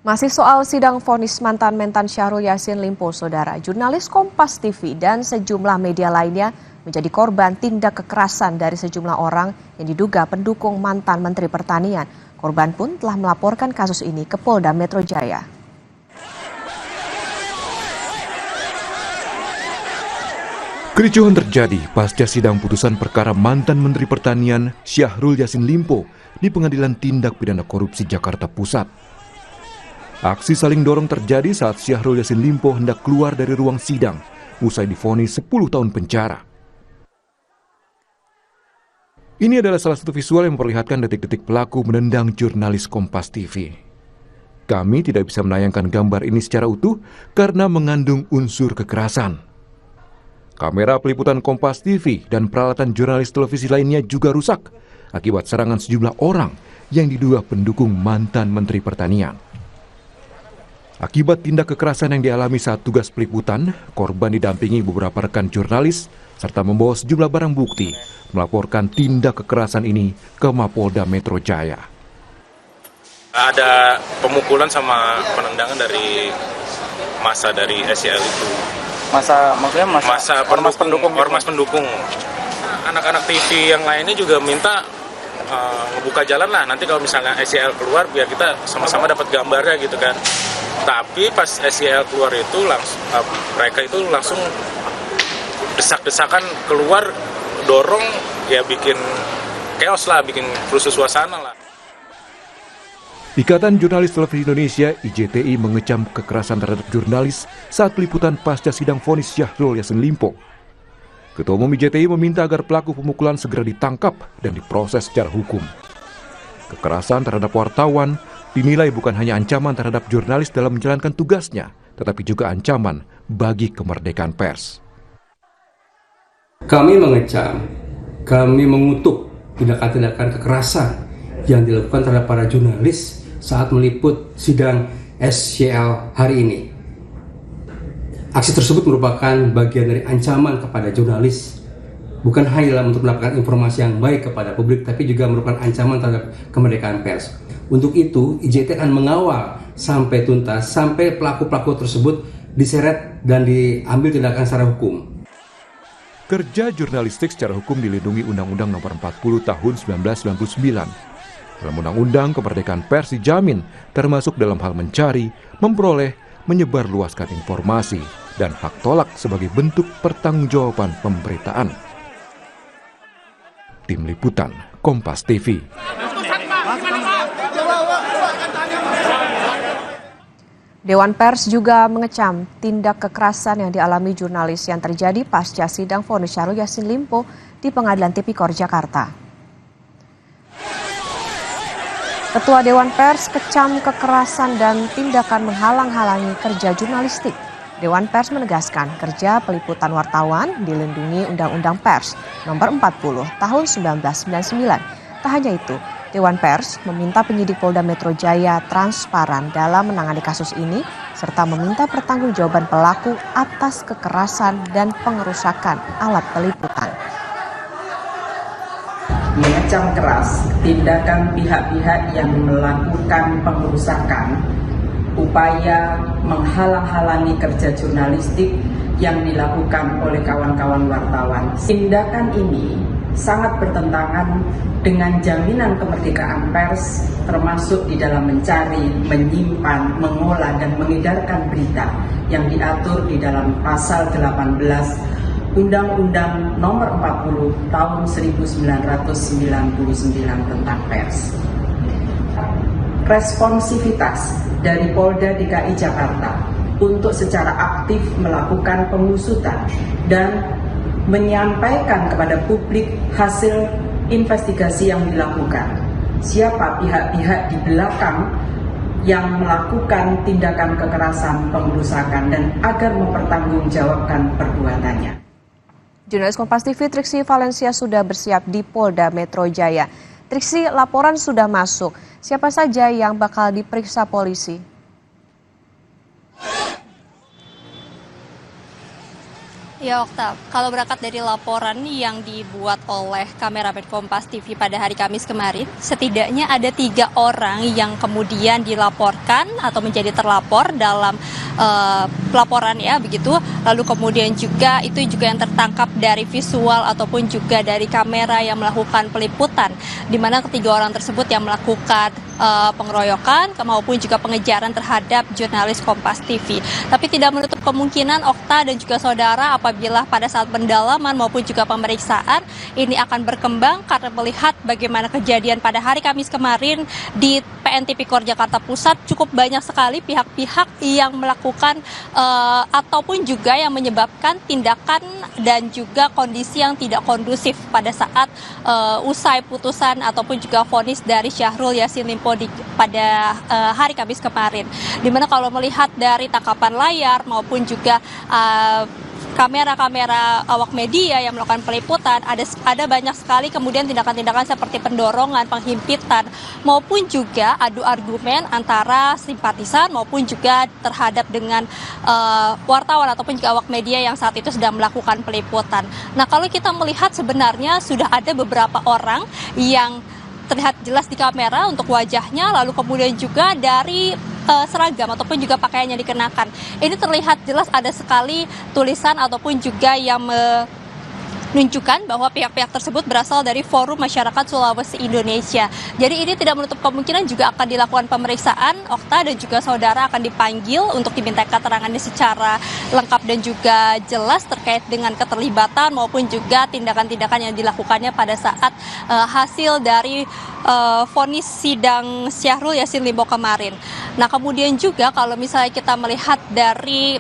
Masih soal sidang vonis mantan Syahrul Yassin Limpo, saudara. Jurnalis Kompas TV dan sejumlah media lainnya menjadi korban tindak kekerasan dari sejumlah orang yang diduga pendukung mantan Menteri Pertanian. Korban pun telah melaporkan kasus ini ke Polda Metro Jaya. Kericuhan terjadi pasca sidang putusan perkara mantan Menteri Pertanian Syahrul Yassin Limpo di Pengadilan Tindak Pidana Korupsi Jakarta Pusat. Aksi saling dorong terjadi saat Syahrul Yassin Limpo hendak keluar dari ruang sidang usai divonis 10 tahun penjara. Ini adalah salah satu visual yang memperlihatkan detik-detik pelaku menendang jurnalis Kompas TV. Kami tidak bisa menayangkan gambar ini secara utuh karena mengandung unsur kekerasan. Kamera peliputan Kompas TV dan peralatan jurnalis televisi lainnya juga rusak akibat serangan sejumlah orang yang diduga pendukung mantan Menteri Pertanian. Akibat tindak kekerasan yang dialami saat tugas peliputan, korban didampingi beberapa rekan jurnalis serta membawa sejumlah barang bukti melaporkan tindak kekerasan ini ke Mapolda Metro Jaya. Ada pemukulan sama penendangan dari massa dari SYL itu. Masa pendukung. Anak-anak TV yang lainnya juga minta ngebuka jalan lah. Nanti kalau misalnya SYL keluar biar kita sama-sama dapat gambarnya gitu kan. Tapi pas SYL keluar itu mereka itu langsung desak-desakan keluar, dorong, ya bikin chaos lah, bikin rusuh suasana lah. Ikatan Jurnalis Televisi Indonesia (IJTI) mengecam kekerasan terhadap jurnalis saat peliputan pasca sidang vonis Syahrul Yassin Limpo. Ketua Umum IJTI meminta agar pelaku pemukulan segera ditangkap dan diproses secara hukum. Kekerasan terhadap wartawan dinilai bukan hanya ancaman terhadap jurnalis dalam menjalankan tugasnya, tetapi juga ancaman bagi kemerdekaan pers. Kami mengecam, kami mengutuk tindakan-tindakan kekerasan yang dilakukan terhadap para jurnalis saat meliput sidang SYL hari ini. Aksi tersebut merupakan bagian dari ancaman kepada jurnalis, bukan hanya untuk mendapatkan informasi yang baik kepada publik, tapi juga merupakan ancaman terhadap kemerdekaan pers. Untuk itu, IJTI akan mengawal sampai tuntas, sampai pelaku-pelaku tersebut diseret dan diambil tindakan secara hukum. Kerja jurnalistik secara hukum dilindungi Undang-Undang Nomor 40 Tahun 1999. Dalam Undang-Undang, kemerdekaan pers dijamin, termasuk dalam hal mencari, memperoleh, menyebarluaskan informasi, dan hak tolak sebagai bentuk pertanggungjawaban pemberitaan. Tim Liputan, Kompas TV. Dewan Pers juga mengecam tindak kekerasan yang dialami jurnalis yang terjadi pasca sidang vonis Syahrul Yassin Limpo di Pengadilan Tipikor Jakarta. Ketua Dewan Pers kecam kekerasan dan tindakan menghalang-halangi kerja jurnalistik. Dewan Pers menegaskan kerja peliputan wartawan dilindungi Undang-Undang Pers Nomor 40 Tahun 1999. Tak hanya itu, Dewan Pers meminta penyidik Polda Metro Jaya transparan dalam menangani kasus ini serta meminta pertanggungjawaban pelaku atas kekerasan dan pengerusakan alat peliputan. Mengecam keras tindakan pihak-pihak yang melakukan pengerusakan, upaya menghalang-halangi kerja jurnalistik yang dilakukan oleh kawan-kawan wartawan. Tindakan ini sangat bertentangan dengan jaminan kemerdekaan pers, termasuk di dalam mencari, menyimpan, mengolah, dan mengedarkan berita yang diatur di dalam pasal 18 Undang-Undang Nomor 40 Tahun 1999 tentang pers. Responsivitas dari Polda DKI Jakarta untuk secara aktif melakukan pengusutan dan menyampaikan kepada publik hasil investigasi yang dilakukan. Siapa pihak-pihak di belakang yang melakukan tindakan kekerasan, pengerusakan, dan agar mempertanggungjawabkan perbuatannya. Jurnalis Kompas TV Triksi Valencia sudah bersiap di Polda Metro Jaya. Triksi, laporan sudah masuk. Siapa saja yang bakal diperiksa polisi? Ya, Okta, kalau berangkat dari laporan yang dibuat oleh kameramen Kompas TV pada hari Kamis kemarin, setidaknya ada 3 orang yang kemudian dilaporkan atau menjadi terlapor dalam pelaporan ya, begitu. Lalu kemudian juga itu juga yang tertangkap dari visual ataupun juga dari kamera yang melakukan peliputan, di mana ketiga orang tersebut yang melakukan pengeroyokan maupun juga pengejaran terhadap jurnalis Kompas TV. Tapi tidak menutup kemungkinan Okta dan juga saudara apabila pada saat pendalaman maupun juga pemeriksaan ini akan berkembang karena melihat bagaimana kejadian pada hari Kamis kemarin di PN Tipikor Jakarta Pusat, cukup banyak sekali pihak-pihak yang melakukan ataupun juga yang menyebabkan tindakan dan juga kondisi yang tidak kondusif pada saat usai putusan ataupun juga vonis dari Syahrul Yassin Limpo pada hari Kamis kemarin. Dimana kalau melihat dari tangkapan layar maupun juga kamera-kamera awak media yang melakukan peliputan, ada banyak sekali kemudian tindakan-tindakan seperti pendorongan, penghimpitan, maupun juga adu argumen antara simpatisan maupun juga terhadap dengan wartawan ataupun juga awak media yang saat itu sedang melakukan peliputan. Nah, kalau kita melihat sebenarnya sudah ada beberapa orang yang terlihat jelas di kamera untuk wajahnya, lalu kemudian juga dari seragam ataupun juga pakaian yang dikenakan. Ini terlihat jelas ada sekali tulisan ataupun juga yang menunjukkan bahwa pihak-pihak tersebut berasal dari Forum Masyarakat Sulawesi Indonesia. Jadi ini tidak menutup kemungkinan juga akan dilakukan pemeriksaan. Okta dan juga saudara akan dipanggil untuk diminta keterangannya secara lengkap dan juga jelas terkait dengan keterlibatan maupun juga tindakan-tindakan yang dilakukannya pada saat hasil dari vonis sidang Syahrul Yassin Limpo kemarin. Nah, kemudian juga kalau misalnya kita melihat dari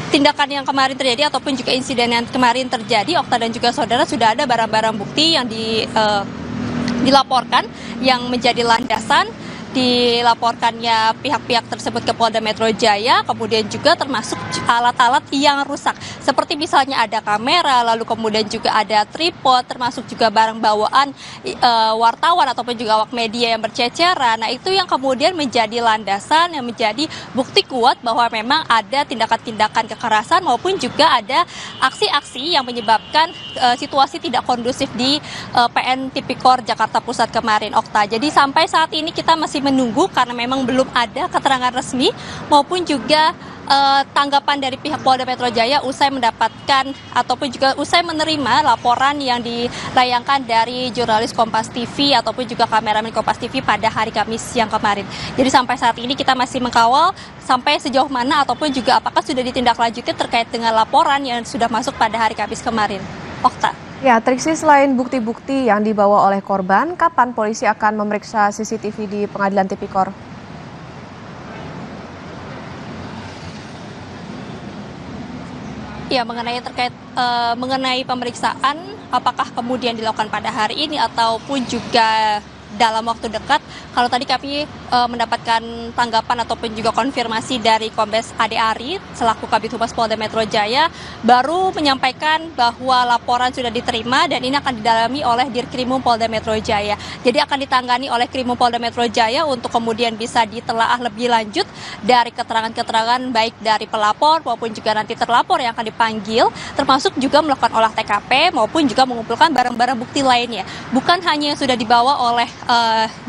tindakan yang kemarin terjadi ataupun juga insiden yang kemarin terjadi, Okta dan juga saudara, sudah ada barang-barang bukti yang dilaporkan yang menjadi landasan dilaporkannya pihak-pihak tersebut ke Polda Metro Jaya, kemudian juga termasuk alat-alat yang rusak. Seperti misalnya ada kamera, lalu kemudian juga ada tripod, termasuk juga barang bawaan wartawan ataupun juga awak media yang berceceran. Nah, itu yang kemudian menjadi landasan, yang menjadi bukti kuat bahwa memang ada tindakan-tindakan kekerasan maupun juga ada aksi-aksi yang menyebabkan situasi tidak kondusif di PN Tipikor Jakarta Pusat kemarin, Okta. Jadi sampai saat ini kita masih menunggu karena memang belum ada keterangan resmi maupun juga tanggapan dari pihak Polda Metro Jaya usai mendapatkan ataupun juga usai menerima laporan yang dilayangkan dari jurnalis Kompas TV ataupun juga kameramen Kompas TV pada hari Kamis yang kemarin. Jadi sampai saat ini kita masih mengkawal sampai sejauh mana ataupun juga apakah sudah ditindaklanjuti terkait dengan laporan yang sudah masuk pada hari Kamis kemarin. Okta. Ya, Triksi, selain bukti-bukti yang dibawa oleh korban, kapan polisi akan memeriksa CCTV di Pengadilan Tipikor? Ya, mengenai pemeriksaan, apakah kemudian dilakukan pada hari ini ataupun juga dalam waktu dekat. Kalau tadi kami mendapatkan tanggapan ataupun juga konfirmasi dari Kombes Ade Ari selaku Kabid Humas Polda Metro Jaya, baru menyampaikan bahwa laporan sudah diterima dan ini akan didalami oleh Dirkrimum Polda Metro Jaya. Jadi akan ditangani oleh Krimum Polda Metro Jaya untuk kemudian bisa ditelaah lebih lanjut dari keterangan-keterangan baik dari pelapor maupun juga nanti terlapor yang akan dipanggil, termasuk juga melakukan olah TKP maupun juga mengumpulkan barang-barang bukti lainnya. Bukan hanya yang sudah dibawa oleh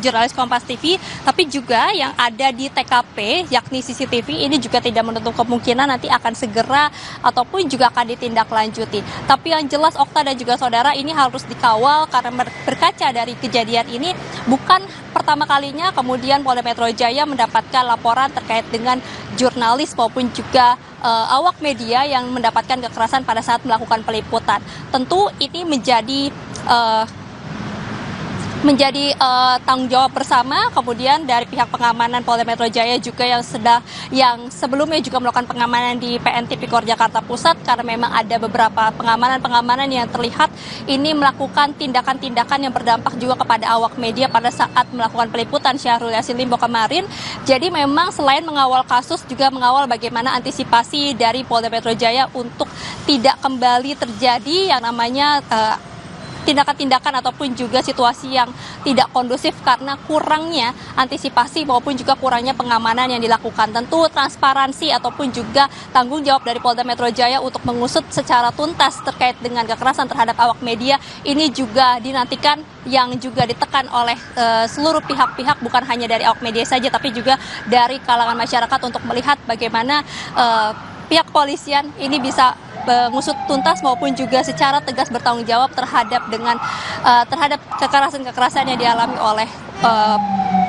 jurnalis Kompas TV, tapi juga yang ada di TKP yakni CCTV ini juga tidak menutup kemungkinan nanti akan segera ataupun juga akan ditindaklanjuti. Tapi yang jelas Okta dan juga saudara, ini harus dikawal karena berkaca dari kejadian ini bukan pertama kalinya kemudian Polda Metro Jaya mendapatkan laporan terkait dengan jurnalis maupun juga awak media yang mendapatkan kekerasan pada saat melakukan peliputan. Tentu ini menjadi tanggung jawab bersama kemudian dari pihak pengamanan Polda Metro Jaya juga yang sebelumnya juga melakukan pengamanan di PN Tipikor Jakarta Pusat, karena memang ada beberapa pengamanan yang terlihat ini melakukan tindakan-tindakan yang berdampak juga kepada awak media pada saat melakukan peliputan Syahrul Yassin Limpo kemarin. Jadi memang selain mengawal kasus juga mengawal bagaimana antisipasi dari Polda Metro Jaya untuk tidak kembali terjadi yang namanya tindakan-tindakan ataupun juga situasi yang tidak kondusif karena kurangnya antisipasi maupun juga kurangnya pengamanan yang dilakukan. Tentu transparansi ataupun juga tanggung jawab dari Polda Metro Jaya untuk mengusut secara tuntas terkait dengan kekerasan terhadap awak media ini juga dinantikan, yang juga ditekan oleh seluruh pihak-pihak, bukan hanya dari awak media saja tapi juga dari kalangan masyarakat untuk melihat bagaimana pihak kepolisian ini bisa mengusut tuntas maupun juga secara tegas bertanggung jawab terhadap kekerasan-kekerasan yang dialami oleh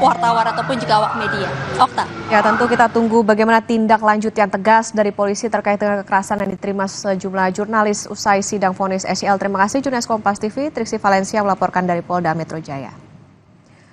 wartawan ataupun juga awak media. Okta. Ya, tentu kita tunggu bagaimana tindak lanjut yang tegas dari polisi terkait dengan kekerasan yang diterima sejumlah jurnalis usai sidang vonis SYL. Terima kasih jurnalis Kompas TV, Triksi Valencia melaporkan dari Polda Metro Jaya.